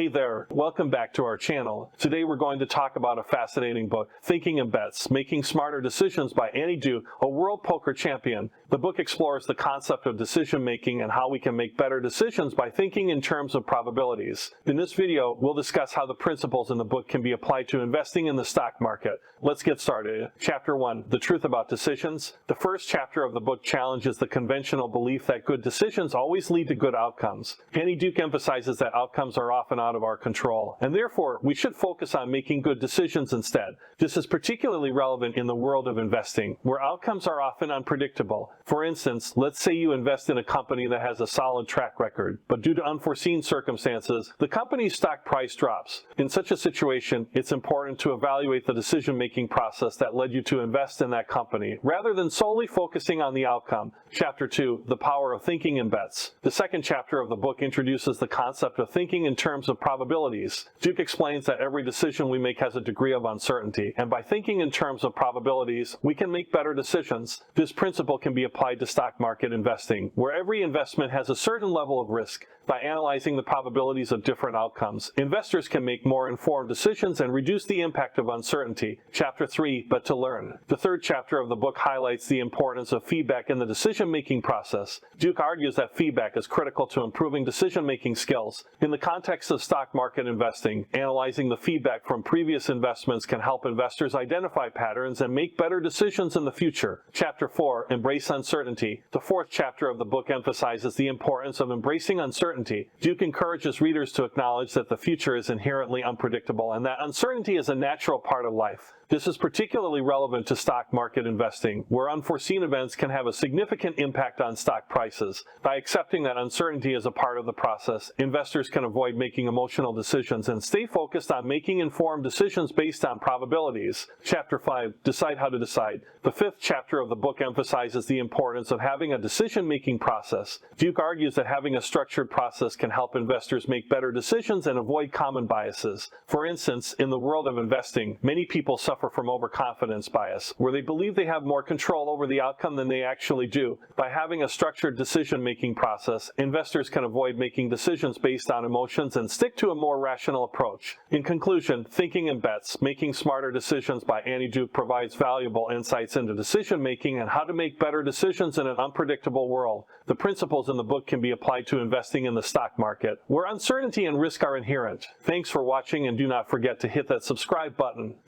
Hey there, welcome back to our channel. Today we're going to talk about a fascinating book, Thinking in Bets, Making Smarter Decisions by Annie Duke, a world poker champion. The book explores the concept of decision making and how we can make better decisions by thinking in terms of probabilities. In this video, we'll discuss how the principles in the book can be applied to investing in the stock market. Let's get started. Chapter 1, The Truth About Decisions. The first chapter of the book challenges the conventional belief that good decisions always lead to good outcomes. Annie Duke emphasizes that outcomes are often out of our control, and therefore we should focus on making good decisions instead. This is particularly relevant in the world of investing, where outcomes are often unpredictable. For instance, let's say you invest in a company that has a solid track record, but due to unforeseen circumstances, the company's stock price drops. In such a situation, it's important to evaluate the decision-making process that led you to invest in that company, rather than solely focusing on the outcome. Chapter 2, The Power of Thinking in Bets. The second chapter of the book introduces the concept of thinking in terms of probabilities. Duke explains that every decision we make has a degree of uncertainty, and by thinking in terms of probabilities, we can make better decisions. This principle can be applied to stock market investing, where every investment has a certain level of risk. By analyzing the probabilities of different outcomes, investors can make more informed decisions and reduce the impact of uncertainty. Chapter 3, But to Learn. The third chapter of the book highlights the importance of feedback in the decision-making process. Duke argues that feedback is critical to improving decision-making skills. In the context of stock market investing, analyzing the feedback from previous investments can help investors identify patterns and make better decisions in the future. Chapter 4, Embrace Uncertainty. The fourth chapter of the book emphasizes the importance of embracing uncertainty. Duke encourages readers to acknowledge that the future is inherently unpredictable and that uncertainty is a natural part of life. This is particularly relevant to stock market investing, where unforeseen events can have a significant impact on stock prices. By accepting that uncertainty is a part of the process, investors can avoid making emotional decisions and stay focused on making informed decisions based on probabilities. Chapter 5, Decide How to Decide. The fifth chapter of the book emphasizes the importance of having a decision-making process. Duke argues that having a structured process can help investors make better decisions and avoid common biases. For instance, in the world of investing, many people suffer from overconfidence bias, where they believe they have more control over the outcome than they actually do. By having a structured decision-making process, investors can avoid making decisions based on emotions and stick to a more rational approach. In conclusion, Thinking in Bets, Making Smarter Decisions by Annie Duke provides valuable insights into decision-making and how to make better decisions in an unpredictable world. The principles in the book can be applied to investing in the stock market, where uncertainty and risk are inherent. Thanks for watching, and do not forget to hit that subscribe button.